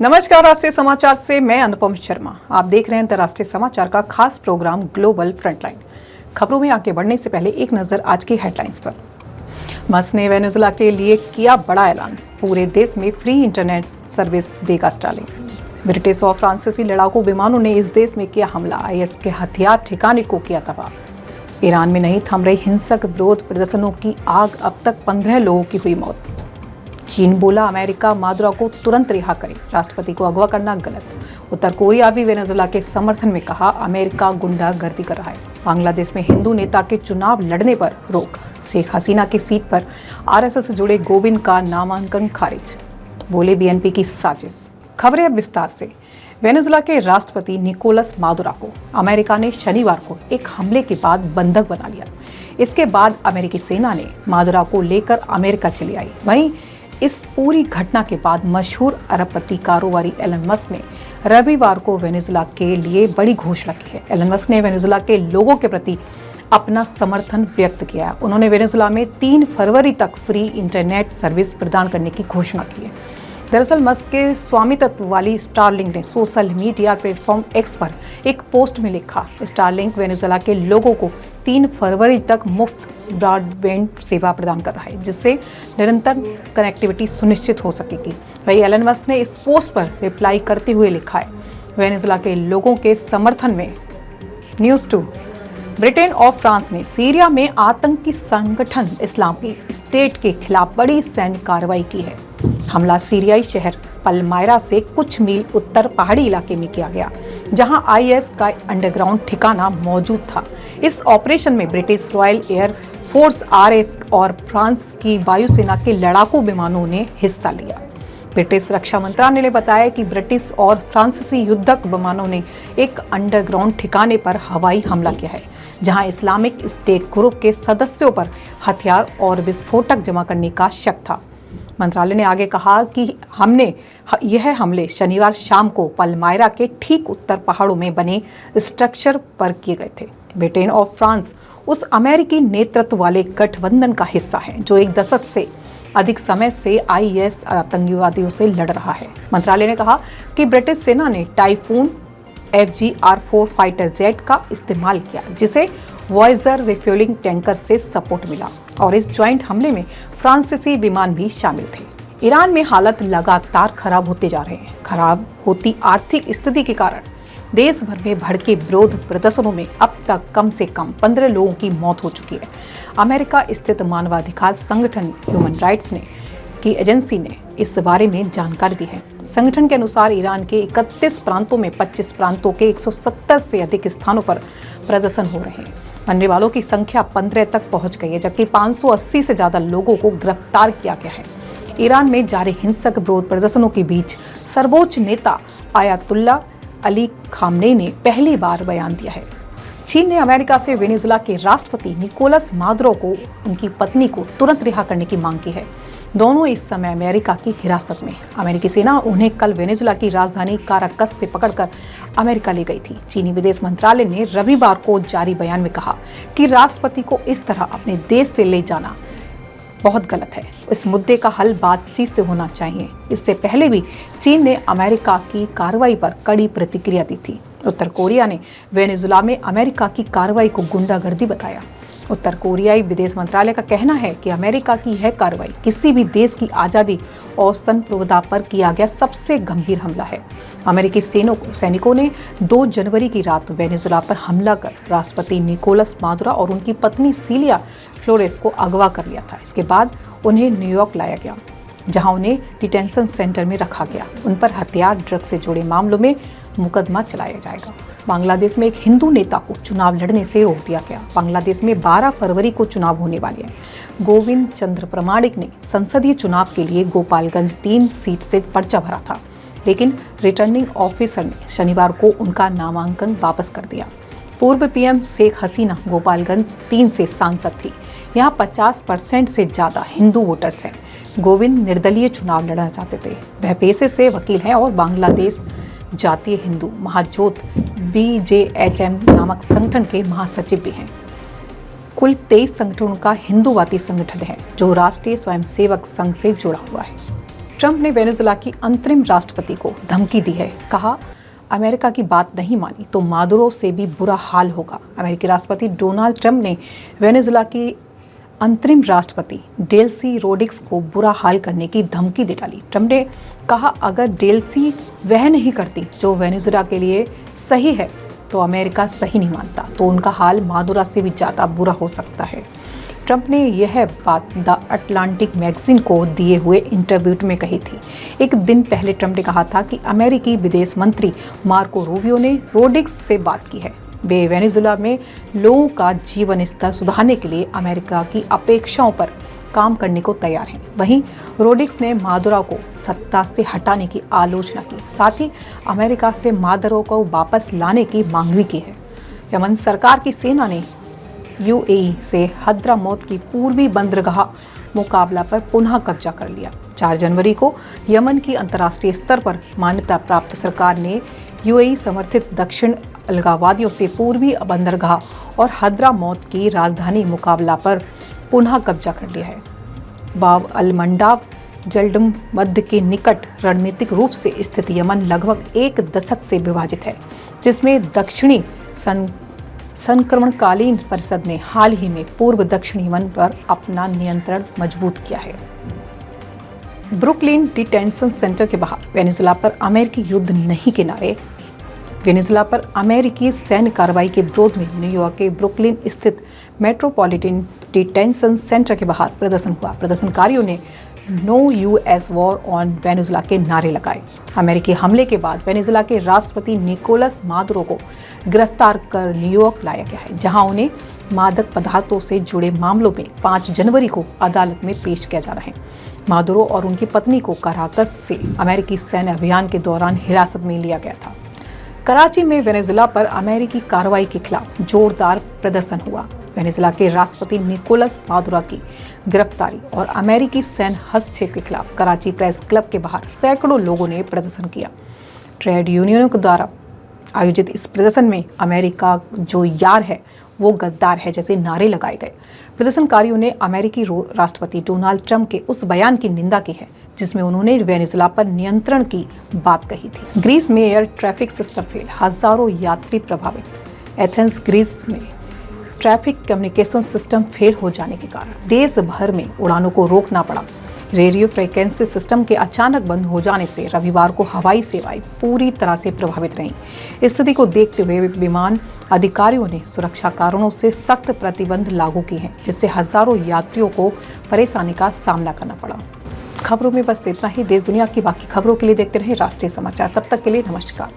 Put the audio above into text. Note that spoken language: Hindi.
नमस्कार, राष्ट्रीय समाचार से मैं अनुपम शर्मा। आप देख रहे हैं अंतर्राष्ट्रीय समाचार का खास प्रोग्राम ग्लोबल फ्रंटलाइन। खबरों में आगे बढ़ने से पहले एक नजर आज की हेडलाइंस पर। मस्क ने वेनेजुएला के लिए किया बड़ा ऐलान, पूरे देश में फ्री इंटरनेट सर्विस देगा स्टारलिंक। ब्रिटिश और फ्रांसीसी लड़ाकू विमानों ने इस देश में किया हमला, आईएस के हथियार ठिकाने को किया तबाह। ईरान में नहीं थम रही हिंसक विरोध प्रदर्शनों की आग, अब तक 15 लोगों की हुई मौत। चीन बोला अमेरिका मादुरो को तुरंत रिहा करे, राष्ट्रपति को अगवा करना गलत। उत्तर कोरिया भी वेनेजुएला के समर्थन में कहा अमेरिका गुंडागर्दी कर रहा है। बांग्लादेश में हिंदू नेता के चुनाव लड़ने पर रोक, शेख हसीना की सीट पर आरएसएस से जुड़े गोविंद का नामांकन खारिज, बोले बीएनपी की साजिश। खबरें अब विस्तार से। वेनेजुएला के राष्ट्रपति निकोलस मादुरो को अमेरिका ने शनिवार को एक हमले के बाद बंधक बना लिया। इसके बाद अमेरिकी सेना ने मादुरो को लेकर अमेरिका चली आई। वहीं इस पूरी घटना के बाद मशहूर अरबपति कारोबारी एलन मस्क ने रविवार को वेनेजुएला के लिए बड़ी घोषणा की है। एलन मस्क ने वेनेजुएला के लोगों के प्रति अपना समर्थन व्यक्त किया। उन्होंने वेनेजुएला में 3 फरवरी तक फ्री इंटरनेट सर्विस प्रदान करने की घोषणा की है। दरअसल मस्क के स्वामित्व वाली स्टारलिंक ने सोशल मीडिया प्लेटफॉर्म एक्स पर एक पोस्ट में लिखा, स्टारलिंक वेनेजुएला के लोगों को 3 फरवरी तक मुफ्त ब्रॉडबैंड सेवा प्रदान कर रहा है, जिससे निरंतर कनेक्टिविटी सुनिश्चित हो सकेगी। वहीं एलन मस्क ने इस पोस्ट पर रिप्लाई करते हुए लिखा है, वेनेजुएला के लोगों के समर्थन में। न्यूज़ 2। ब्रिटेन और फ्रांस ने सीरिया में आतंकी संगठन इस्लामिक स्टेट के खिलाफ बड़ी सैन्य कार्रवाई की है। हमला सीरियाई शहर पलमायरा से कुछ मील उत्तर पहाड़ी इलाके में किया गया, जहां आईएस का अंडरग्राउंड ठिकाना मौजूद था। इस ऑपरेशन में British royal air force RF और फ्रांस की वायुसेना के लड़ाकू विमानों ने हिस्सा लिया। ब्रिटिश रक्षा मंत्रालय ने बताया कि ब्रिटिश और फ्रांसीसी युद्धक विमानों ने एक अंडरग्राउंड ठिकाने पर हवाई हमला किया है, जहां इस्लामिक स्टेट ग्रुप के सदस्यों पर हथियार और विस्फोटक जमा करने का शक था। मंत्रालय ने आगे कहा कि यह हमले शनिवार शाम को पलमायरा के ठीक उत्तर पहाड़ों में बने स्ट्रक्चर पर किए गए थे। ब्रिटेन और फ्रांस उस अमेरिकी नेतृत्व वाले गठबंधन का हिस्सा है जो एक दशक से अधिक समय से आईएस आतंकवादियों से लड़ रहा है। मंत्रालय ने कहा कि ब्रिटिश सेना ने टाइफून FGR-4 फाइटर जेट का इस्तेमाल किया, जिसे वॉयजर रिफ्यूलिंग टैंकर से सपोर्ट मिला, और इस ज्वाइंट हमले में फ्रांसीसी विमान भी शामिल थे। ईरान में हालात लगातार खराब होते जा रहे हैं। खराब होती आर्थिक स्थिति के कारण देश भर में भड़के विरोध प्रदर्शनों में अब तक कम से कम 15 लोगों की मौत हो चुकी है। अमेरिका स्थित मानवाधिकार संगठन ह्यूमन राइट्स की एजेंसी ने इस बारे में जानकारी दी है। संगठन के अनुसार ईरान के 31 प्रांतों में 25 प्रांतों के 170 से अधिक स्थानों पर प्रदर्शन हो रहे हैं। मरने वालों की संख्या 15 तक पहुंच गई है, जबकि 580 से ज्यादा लोगों को गिरफ्तार किया गया है। ईरान में जारी हिंसक विरोध प्रदर्शनों के बीच सर्वोच्च नेता आयतुल्ला अली खामनेई ने पहली बार बयान दिया है। चीन ने अमेरिका से वेनेजुएला के राष्ट्रपति निकोलस मादुरो को उनकी पत्नी को तुरंत रिहा करने की मांग की है। दोनों इस समय अमेरिका की हिरासत में। अमेरिकी सेना उन्हें कल वेनेजुएला की राजधानी काराकस से पकड़कर अमेरिका ले गई थी। चीनी विदेश मंत्रालय ने रविवार को जारी बयान में कहा कि राष्ट्रपति को इस तरह अपने देश से ले जाना बहुत गलत है। इस मुद्दे का हल बातचीत से होना चाहिए। इससे पहले भी चीन ने अमेरिका की कार्रवाई पर कड़ी प्रतिक्रिया दी थी। उत्तर कोरिया ने वेनेजुएला में अमेरिका की कार्रवाई को गुंडागर्दी बताया। उत्तर कोरियाई विदेश मंत्रालय का कहना है कि अमेरिका की यह कार्रवाई किसी भी देश की आज़ादी और संप्रभुता पर किया गया सबसे गंभीर हमला है। अमेरिकी सैनिकों ने 2 जनवरी की रात वेनेजुएला पर हमला कर राष्ट्रपति निकोलस मादुरो और उनकी पत्नी सिलिया फ्लोरेस को अगवा कर लिया था। इसके बाद उन्हें न्यूयॉर्क लाया गया, जहां उन्हें डिटेंशन सेंटर में रखा गया। उन पर हथियार ड्रग से जुड़े मामलों में मुकदमा चलाया जाएगा। बांग्लादेश में एक हिंदू नेता को चुनाव लड़ने से रोक दिया गया। बांग्लादेश में 12 फरवरी को चुनाव होने वाले हैं। गोविंद चंद्र प्रमाणिक ने संसदीय चुनाव के लिए गोपालगंज 3 सीट से पर्चा भरा था, लेकिन रिटर्निंग ऑफिसर ने शनिवार को उनका नामांकन वापस कर दिया। पूर्व पीएम शेख हसीना गोपालगंज 3 से सांसद थी। यहाँ 50% से ज़्यादा हिंदू वोटर्स हैं। गोविंद निर्दलीय चुनाव लड़ना चाहते थे। वह पेशे से वकील हैं और बांग्लादेश जातीय हिंदू महाजोत BJHM नामक संगठन के महासचिव भी हैं। कुल 23 संगठनों का हिंदूवादी संगठन है जो राष्ट्रीय स्वयंसेवक संघ से जुड़ा हुआ है। ट्रंप ने वेनेजुएला की अंतरिम राष्ट्रपति को धमकी दी है। कहा, अमेरिका की बात नहीं मानी तो मादुरो से भी बुरा हाल होगा। अमेरिकी राष्ट्रपति डोनाल्ड ट्रंप ने वेनेजुएला की अंतरिम राष्ट्रपति डेल्सी रोड्रिग्स को बुरा हाल करने की धमकी दे डाली। ट्रंप ने कहा, अगर डेल्सी वह नहीं करती जो वेनेजुएला के लिए सही है तो अमेरिका सही नहीं मानता, तो उनका हाल मादुरो से भी ज़्यादा बुरा हो सकता है। ट्रंप ने यह बात द अटलांटिक मैगजीन को दिए हुए इंटरव्यू में कही थी। एक दिन पहले ट्रंप ने कहा था कि अमेरिकी विदेश मंत्री मार्को रूबियो ने रोड्रिग्स से बात की है। वे वेनेजुएला में लोगों का जीवन स्तर सुधारने के लिए अमेरिका की अपेक्षाओं पर काम करने को तैयार हैं। वहीं रोड्रिग्स ने मादुरो को सत्ता से हटाने की आलोचना की, साथ ही अमेरिका से मादुरो को वापस लाने की मांग भी की है। यमन सरकार की सेना ने यूएई से हद्रामौत की पूर्वी बंदरगाह मुकाबला पर पुनः कब्जा कर लिया। 4 जनवरी को यमन की अंतर्राष्ट्रीय स्तर पर मान्यता प्राप्त सरकार ने यूएई समर्थित दक्षिण अलगाववादियों से पूर्वी बंदरगाह और हद्रामौत की राजधानी मुकाबला पर पुनः कब्जा कर लिया है। बाब अल मंडाब जल्डम मध्य के निकट रणनीतिक रूप से स्थित यमन लगभग 1 दशक से विभाजित है, जिसमें दक्षिणी संक्रमणकालीन परिषद ने हाल ही में पूर्व दक्षिण यमन पर अपना नियंत्रण मजबूत किया है। ब्रुकलिन डिटेंशन सेंटर के बाहर वेनेजुएला पर अमेरिकी युद्ध नहीं के नारे। वेनेजुएला पर अमेरिकी सैन्य कार्रवाई के विरोध में न्यूयॉर्क के ब्रुकलिन स्थित मेट्रोपॉलिटन डिटेंशन सेंटर के बाहर प्रदर्शन हुआ। प्रदर्शनकारियों ने no US war on Venezuela के नारे लगाए। अमेरिकी हमले के बाद वेनेजुएला के राष्ट्रपति निकोलस मादुरो को गिरफ्तार कर न्यूयॉर्क लाया गया है, जहां उन्हें मादक पदार्थों से जुड़े मामलों में 5 जनवरी को अदालत में पेश किया जा रहा है। मादुरो और उनकी पत्नी को काराकस से अमेरिकी सैन्य अभियान के दौरान हिरासत में लिया गया था। कराची में वेनेजुएला पर अमेरिकी कार्रवाई के खिलाफ जोरदार प्रदर्शन हुआ। वेनेजुएला के राष्ट्रपति निकोलस मादुरो की गिरफ्तारी और अमेरिकी सैन्य हस्तक्षेप के खिलाफ कराची प्रेस क्लब के बाहर सैकड़ों लोगों ने प्रदर्शन किया। ट्रेड यूनियनों के द्वारा आयोजित इस प्रदर्शन में अमेरिका जो यार है वो गद्दार है जैसे नारे लगाए गए। प्रदर्शनकारियों ने अमेरिकी राष्ट्रपति डोनाल्ड ट्रंप के उस बयान की निंदा की है जिसमें उन्होंने वेनेजुएला पर नियंत्रण की बात कही थी। ग्रीस में एयर ट्रैफिक सिस्टम फेल, हजारों यात्री प्रभावित। एथेंस ग्रीस में ट्रैफिक कम्युनिकेशन सिस्टम फेल हो जाने के कारण देश भर में उड़ानों को रोकना पड़ा। रेडियो फ्रीक्वेंसी सिस्टम के अचानक बंद हो जाने से रविवार को हवाई सेवाएं पूरी तरह से प्रभावित रहीं। स्थिति को देखते हुए विमान अधिकारियों ने सुरक्षा कारणों से सख्त प्रतिबंध लागू किए हैं, जिससे हजारों यात्रियों को परेशानी का सामना करना पड़ा। खबरों में बस इतना ही। देश दुनिया की बाकी खबरों के लिए देखते रहे राष्ट्रीय समाचार। तब तक के लिए नमस्कार।